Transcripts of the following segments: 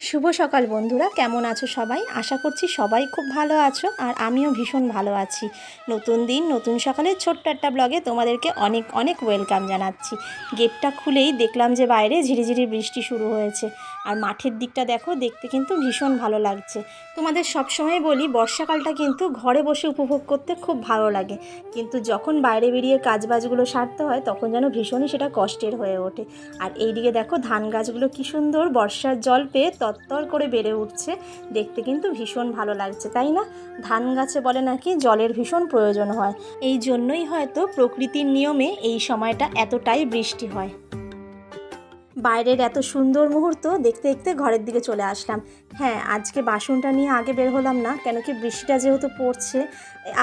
শুভ সকাল বন্ধুরা, কেমন আছো সবাই? আশা করছি সবাই খুব ভালো আছো আর আমিও ভীষণ ভালো আছি। নতুন দিন নতুন সকালে ছোট্ট একটা ব্লগে তোমাদেরকে অনেক অনেক ওয়েলকাম জানাচ্ছি। গেটটা খুলেই দেখলাম যে বাইরে ঝিরিঝিরি বৃষ্টি শুরু হয়েছে আর মাঠের দিকটা দেখো, দেখতে কিন্তু ভীষণ ভালো লাগছে। তোমাদের সবসময় বলি বর্ষাকালটা কিন্তু ঘরে বসে উপভোগ করতে খুব ভালো লাগে, কিন্তু যখন বাইরে বেরিয়ে কাজবাজগুলো সারতে হয় তখন যেন ভীষণই সেটা কষ্টের হয়ে ওঠে। আর এইদিকে দেখো ধান গাছগুলো কী সুন্দর বর্ষার জল পেয়ে তত্তর করে বেড়ে উঠছে, দেখতে কিন্তু ভীষণ ভালো লাগছে, তাই না? ধান গাছে বলে নাকি জলের ভীষণ প্রয়োজন হয়, এই জন্যই হয়তো প্রকৃতির নিয়মে এই সময়টা এতটাই বৃষ্টি হয়। বাইরের এত সুন্দর মুহূর্ত দেখতে দেখতে ঘরের দিকে চলে আসলাম। হ্যাঁ, আজকে বাসনটা নিয়ে আগে বের হলাম না, কেন কি বৃষ্টিটা যেহেতু পড়ছে,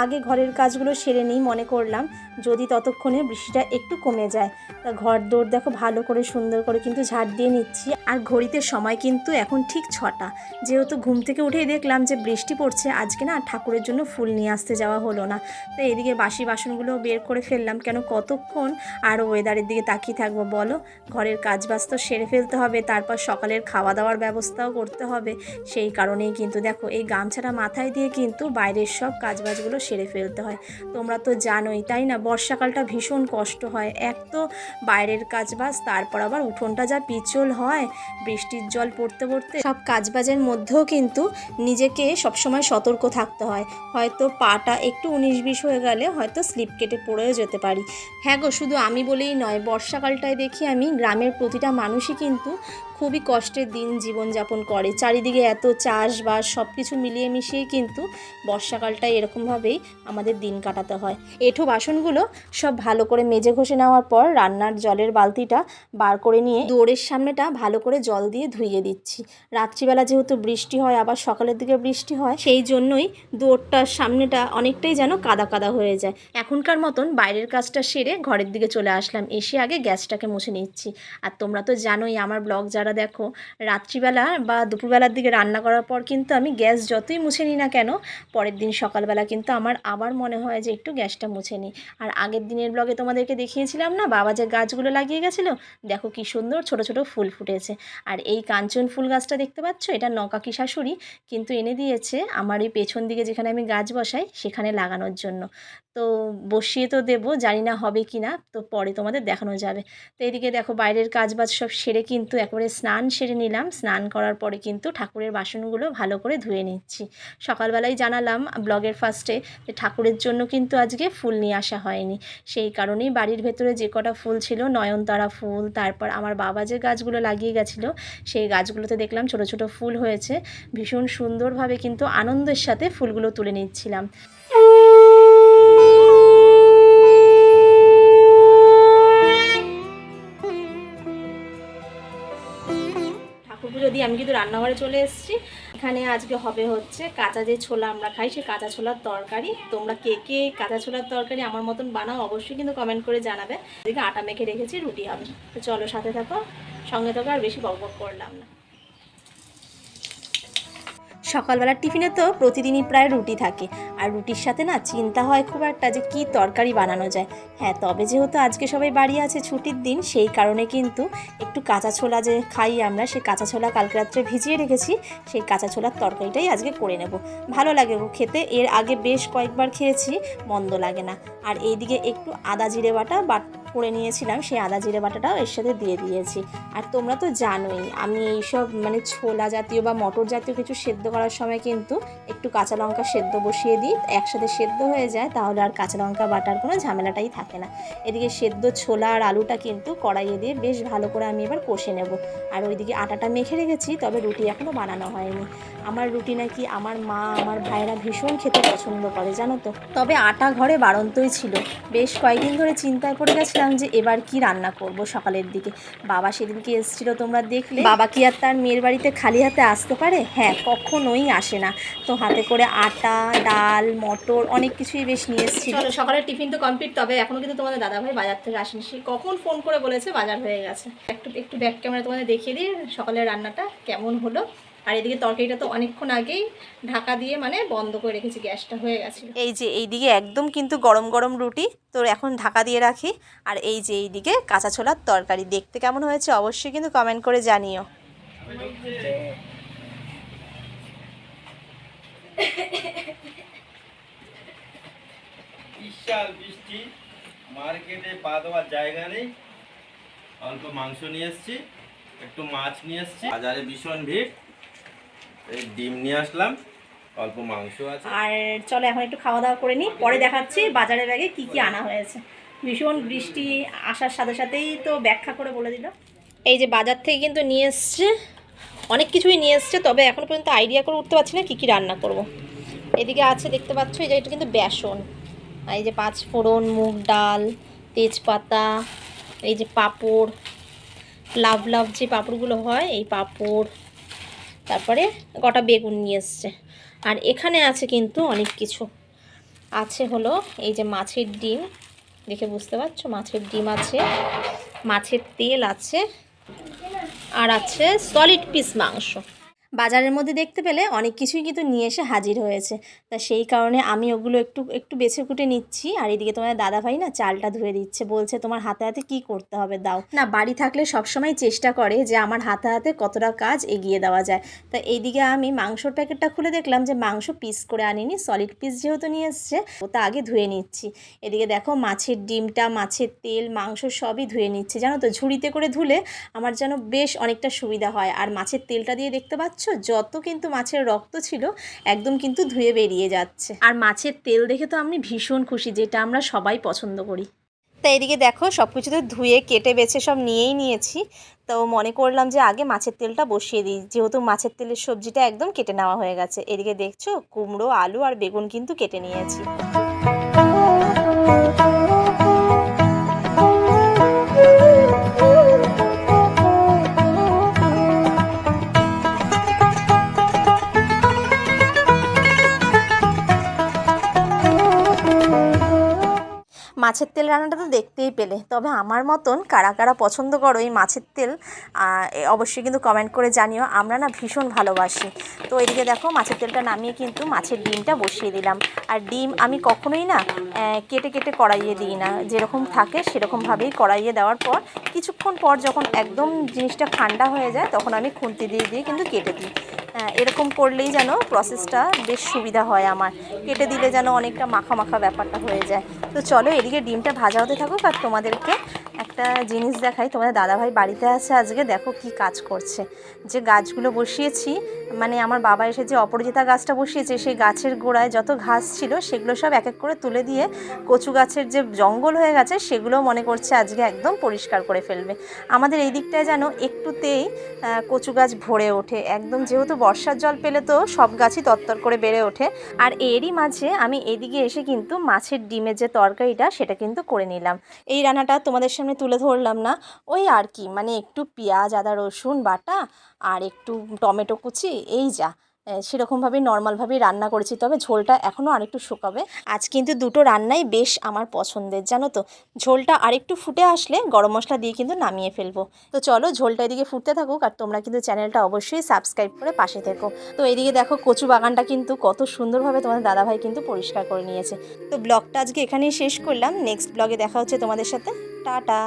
আগে ঘরের কাজগুলো সেরে নিই মনে করলাম, যদি ততক্ষণে বৃষ্টিটা একটু কমে যায়। তা ঘর দৌড় দেখো ভালো করে সুন্দর করে কিন্তু ঝাড় দিয়ে নিচ্ছি। আর ঘড়িতে সময় কিন্তু এখন ঠিক 6টা। যেহেতু ঘুম থেকে উঠেই দেখলাম যে বৃষ্টি পড়ছে, আজকে না ঠাকুরের জন্য ফুল নিয়ে আসতে যাওয়া হলো না। তো এদিকে বাসি বাসনগুলো বের করে ফেললাম, কেন কতক্ষণ আর ওয়েদারের দিকে তাকিয়ে থাকবো বলো? ঘরের কাজবাজ তো সেরে ফেলতে হবে, তারপর সকালের খাওয়া দাওয়ার ব্যবস্থাও করতে হবে। সেই কারণেই কিন্তু দেখো এই গামছাটা মাথায় দিয়ে কিন্তু বাইরের সব কাজবাজগুলো সেরে ফেলতে হয়। তোমরা তো জানোই তাই না, বর্ষাকালটা ভীষণ কষ্ট হয়। এক তো বাইরের কাজবাজ, তারপর আবার উঠোনটা যা পিছল হয়, বৃষ্টির জল পড়তে পড়তে সব কাজবাজের মধ্যেও কিন্তু নিজেকে সবসময় সতর্ক থাকতে হয়। হয়তো পাটা একটু 19-20 হয়ে গেলে হয়তো স্লিপ কেটে পড়েও যেতে পারি। হ্যাঁ গো, শুধু আমি বলেই নয়, বর্ষাকালটায় দেখি আমি গ্রামের প্রতিটা মানুষই কিন্তু খুবই কষ্টের দিন জীবনযাপন করে। চারিদিকে এত চাষবাস সব কিছু মিলিয়ে মিশিয়ে কিন্তু বর্ষাকালটায় এরকমভাবেই আমাদের দিন কাটাতে হয়। এঁঠো বাসনগুলো সব ভালো করে মেজে ঘষে নেওয়ার পর রান্নার জলের বালতিটা বার করে নিয়ে দোরের সামনেটা ভালো করে জল দিয়ে ধুইয়ে দিচ্ছি। রাত্রিবেলা যেহেতু বৃষ্টি হয়, আবার সকালের দিকে বৃষ্টি হয়, সেই জন্যই দোরটার সামনেটা অনেকটাই যেন কাদা কাদা হয়ে যায়। এখনকার মতন বাইরের কাজটা সেরে ঘরের দিকে চলে আসলাম, এসে আগে গ্যাসটাকে মুছে নিচ্ছি। আর তোমরা তো জানোই আমার ব্লগ যারা দেখো, রাত্রিবেলা বা দুপুরবেলার দিকে রান্না করার পর কিন্তু আমি গ্যাস যতই মুছে নিই না কেন, পরের দিন সকালবেলা কিন্তু আমার আবার মনে হয় যে একটু গ্যাসটা মুছে নিই। আর আগের দিনের ব্লগে তোমাদেরকে দেখিয়েছিলাম না বাবা যে গাছগুলো লাগিয়ে গেছিলো, দেখো কি সুন্দর ছোট ছোট ফুল ফুটেছে। আর এই কাঞ্চন ফুল গাছটা দেখতে পাচ্ছ, এটা নকাকি শাশুড়ি কিন্তু এনে দিয়েছে আমার এই পেছন দিকে যেখানে আমি গাছ বসাই সেখানে লাগানোর জন্য। তো বসিয়ে তো দেবো, জানি না হবে কি না, তো পরে তোমাদের দেখানো যাবে। তো এদিকে দেখো বাইরের কাজবাজ সব সেরে কিন্তু একবারে স্নান সেরে নিলাম। স্নান করার পরে কিন্তু ঠাকুরের বাসনগুলো ভালো করে ধুয়ে নিচ্ছি। সকালবেলায় জানালাম ব্লগের ফার্স্টে যে ঠাকুরের জন্য কিন্তু আজকে ফুল নিয়ে আসা হয়নি, সেই কারণেই বাড়ির ভেতরে যে কটা ফুল ছিল, নয়নতারা ফুল, তারপর আমার বাবা যে গাছগুলো লাগিয়ে গেছিলো সেই গাছগুলোতে দেখলাম ছোট ছোট ফুল হয়েছে। ভীষণ সুন্দরভাবে কিন্তু আনন্দের সাথে ফুলগুলো তুলে নিচ্ছিলাম। ঠাকুর পুজো দিয়ে আমি কিন্তু রান্নাঘরে চলে এসেছি। এখানে আজকে হবে হচ্ছে কাঁচা যে ছোলা আমরা খাই, সেই কাঁচা ছোলার তরকারি। তোমরা কে কে কাঁচা ছোলার তরকারি আমার মতন বানাও অবশ্যই কিন্তু কমেন্ট করে জানাবে। এদিকে আটা মেখে রেখেছি, রুটি হবে। তো চলো সাথে থাকো, সঙ্গে থাকো, আর বেশি বকবক করলাম না। সকালবেলার টিফিনে তো প্রতিদিনই প্রায় রুটি থাকে, আর রুটির সাথে না চিন্তা হয় খুব একটা যে কী তরকারি বানানো যায়। হ্যাঁ, তবে যেহেতু আজকে সবাই বাড়ি আছে, ছুটির দিন, সেই কারণে কিন্তু একটু কাঁচা ছোলা যে খাই আমরা, সেই কাঁচা ছোলা কালকে রাত্রে ভিজিয়ে রেখেছি, সেই কাঁচা ছোলার তরকারিটাই আজকে করে নেব। ভালো লাগে খেতে, এর আগে বেশ কয়েকবার খেয়েছি, মন্দ লাগে না। আর এইদিকে একটু আদা জিরে বাটা করে নিয়েছিলাম, সেই আদা জিরে বাটাটাও এর সাথে দিয়ে দিয়েছি। আর তোমরা তো জানোই আমি এইসব মানে ছোলা জাতীয় বা মটর জাতীয় কিছু সেদ্ধ করার সময় কিন্তু একটু কাঁচা লঙ্কা সেদ্ধ বসিয়ে দিই, একসাথে সেদ্ধ হয়ে যায়, তাহলে আর কাঁচা লঙ্কা বাটার কোনো ঝামেলাটাই থাকে না। এদিকে সেদ্ধ ছোলা আর আলুটা কিন্তু কড়াইয়ে দিয়ে বেশ ভালো করে আমি এবার কষে নেব। আর ওইদিকে আটাটা মেখে রেখেছি, তবে রুটি এখনও বানানো হয়নি। আমার রুটি নাকি আমার মা আমার ভাইরা ভীষণ খেতে পছন্দ করে জানো তো। তবে আটা ঘরে বাড়ন্তই ছিল। বেশ কয়েকদিন ধরে চিন্তায় পড়ে গেছিলাম যে এবার কি রান্না করব সকালের দিকে। বাবা সেদিনকে এসেছিল, তোমরা দেখলে। বাবা কি আর তার মেয়ের বাড়িতে খালি হাতে আসতে পারে? হ্যাঁ, কখনোই আসে না। তো হাতে করে আটা, ডাল, মটর অনেক কিছুই বেশ নিয়ে এসেছিল। চলো সকালের টিফিন তো কমপ্লিট, তবে এখনও কিন্তু তোমাদের দাদাভাই বাজার থেকে আসেনি। সে কখন ফোন করে বলেছে বাজার হয়ে গেছে। একটু ব্যাক ক্যামেরা তোমাদের দেখিয়ে দিই সকালের রান্নাটা কেমন হলো। আর এদিকে তরকারিটা তো অনেকক্ষণ আগেই ঢাকা দিয়ে মানে বন্ধ করে রেখেছি, গ্যাসটা হয়ে গেছিলো। এই যে এইদিকে একদম কিন্তু গরম গরম রুটি, তো এখন ঢাকা দিয়ে রাখি। আর এই যে এইদিকে কাঁচা ছোলার তরকারি, দেখতে কেমন হয়েছে অবশ্যই কিন্তু কমেন্ট করে জানিও। বিশাল বৃষ্টি, মার্কেটে পা দেওয়ার জায়গা নেই। অল্প মাংস নিয়ে এসেছি, একটু মাছ নিয়ে এসেছি। বাজারে ভীষণ ভিড়, এই ডিম নিয়ে আসলাম, অল্প মাংস আছে। আর চলো এখন একটু খাওয়া দাওয়া করে নিই, পরে দেখাচ্ছি বাজারের ব্যাগে কি কি আনা হয়েছে। ভীষণ বৃষ্টি আসার সাথে সাথেই তো ব্যাখ্যা করে বলে দিল। এই যে বাজার থেকে কিন্তু নিয়ে এসছে, অনেক কিছুই নিয়ে এসছে, তবে এখনও পর্যন্ত আইডিয়া করে উঠতে পারছি না কী কী রান্না করব। এদিকে আছে দেখতে পাচ্ছ, এই যে এটা কিন্তু বেসন, আর এই যে 5 ফোড়ন, মুগ ডাল, তেজপাতা, এই যে পাঁপড়, লাভ লাভ যে পাঁপড়গুলো হয় এই পাঁপড়, তারপরে গোটা বেগুন নিয়ে এসছে। আর এখানে আছে কিন্তু অনেক কিছু আছে, হলো এই যে মাছের ডিম, দেখে বুঝতে পারছো, মাছের ডিম আছে, মাছের তেল আছে, আর আছে সলিড পিস মাংস। বাজারের মধ্যে দেখতে পেলে অনেক কিছুই কিন্তু নিয়ে এসে হাজির হয়েছে, তা সেই কারণে আমি ওগুলো একটু একটু বেছে কুটে নিচ্ছি। আর এদিকে তোমার দাদাভাই না চালটা ধুয়ে দিচ্ছে, বলছে তোমার হাতে হাতে কি করতে হবে দাও না। বাড়ি থাকলে সবসময় চেষ্টা করে যে আমার হাতে হাতে কতটা কাজ এগিয়ে দেওয়া যায়। তা এইদিকে আমি মাংসর প্যাকেটটা খুলে দেখলাম যে মাংস পিস করে আনিনি, সলিড পিস যেহেতু নিয়ে এসছে ওটা আগে ধুয়ে নিচ্ছি। এদিকে দেখো মাছের ডিমটা, মাছের তেল, মাংস সবই ধুয়ে নিচ্ছি। জানো তো ঝুড়িতে করে ধুলে আমার যেন বেশ অনেকটা সুবিধা হয়। আর মাছের তেলটা দিয়ে দেখতে পাচ্ছ যত কিন্তু মাছের রক্ত ছিল একদম কিন্তু ধুয়ে বেরিয়ে যাচ্ছে। আর মাছের তেল দেখে তো আমি ভীষণ খুশি, যেটা আমরা সবাই পছন্দ করি। তা এদিকে দেখো সব কিছু তো ধুয়ে কেটে বেছে সব নিয়েই নিয়েছি, তো মনে করলাম যে আগে মাছের তেলটা বসিয়ে দিই, যেহেতু মাছের তেলের সবজিটা একদম কেটে নেওয়া হয়ে গেছে। এদিকে দেখছো কুমড়ো, আলু আর বেগুন কিন্তু কেটে নিয়েছি। মাছের তেল রান্নাটা তো দেখতেই পেলে, তবে আমার মতন কারা কারা পছন্দ করো এই মাছের তেল অবশ্যই কিন্তু কমেন্ট করে জানিও। আমরা না ভীষণ ভালোবাসি। তো এদিকে দেখো মাছের তেলটা নামিয়ে কিন্তু মাছের ডিমটা বসিয়ে দিলাম। আর ডিম আমি কখনোই না কেটে কেটে কড়াইয়ে দিই না, যেরকম থাকে সেরকমভাবেই কড়াইয়ে দেওয়ার পর কিছুক্ষণ পর যখন একদম জিনিসটা ঠান্ডা হয়ে যায় তখন আমি খুন্তি দিয়ে দিয়ে কিন্তু কেটে দিই। এরকম করলেই যেন প্রসেসটা বেশ সুবিধা হয় আমার, কেটে দিলে যেন অনেকটা মাখা মাখা ব্যাপারটা হয়ে যায়। তো চলো এদিকে ডিমটা ভাজা হতে থাকুক, আর তোমাদেরকে একটা জিনিস দেখাই। তোমাদের দাদাভাই বাড়িতে আছে আজকে, দেখো কি কাজ করছে। যে গাছগুলো বসিয়েছি, মানে আমার বাবা এসে যে অপরাজিতা গাছটা বসিয়েছে সেই গাছের গোড়ায় যত ঘাস ছিল সেগুলো সব এক এক করে তুলে দিয়ে কচু গাছের যে জঙ্গল হয়ে গেছে সেগুলো মনে করছে আজকে একদম পরিষ্কার করে ফেলবে। আমাদের এই দিকটায় যেন একটুতেই কচু গাছ ভরে ওঠে একদম, যেহেতু বর্ষার জল পেলে তো সব গাছই তরতর করে বেড়ে ওঠে। আর এরই মাঝে আমি এদিকে এসে কিন্তু মাছের ডিমের যে তরকারিটা সেটা কিন্তু করে নিলাম। এই রান্নাটা তোমাদের সামনে তুলে ধরলাম না, ওই আর কি, মানে একটু পেঁয়াজ, আদা, রসুন বাটা আর একটু টমেটো কুচি, এই যা সেরকমভাবেই নর্মালভাবেই রান্না করেছি, তবে ঝোলটা এখনও আরেকটু শুকাবে। আজ কিন্তু দুটো রান্নাই বেশ আমার পছন্দের, জানো তো। ঝোলটা আরেকটু ফুটে আসলে গরম মশলা দিয়ে কিন্তু নামিয়ে ফেলবো। তো চলো ঝোলটা এদিকে ফুটতে থাকুক, আর তোমরা কিন্তু চ্যানেলটা অবশ্যই সাবস্ক্রাইব করে পাশে থেকো। তো এদিকে দেখো কচু বাগানটা কিন্তু কত সুন্দরভাবে তোমাদের দাদাভাই কিন্তু পরিষ্কার করে নিয়েছে। তো ব্লগটা আজকে এখানেই শেষ করলাম, নেক্সট ব্লগে দেখা হচ্ছে তোমাদের সাথে। টাটা।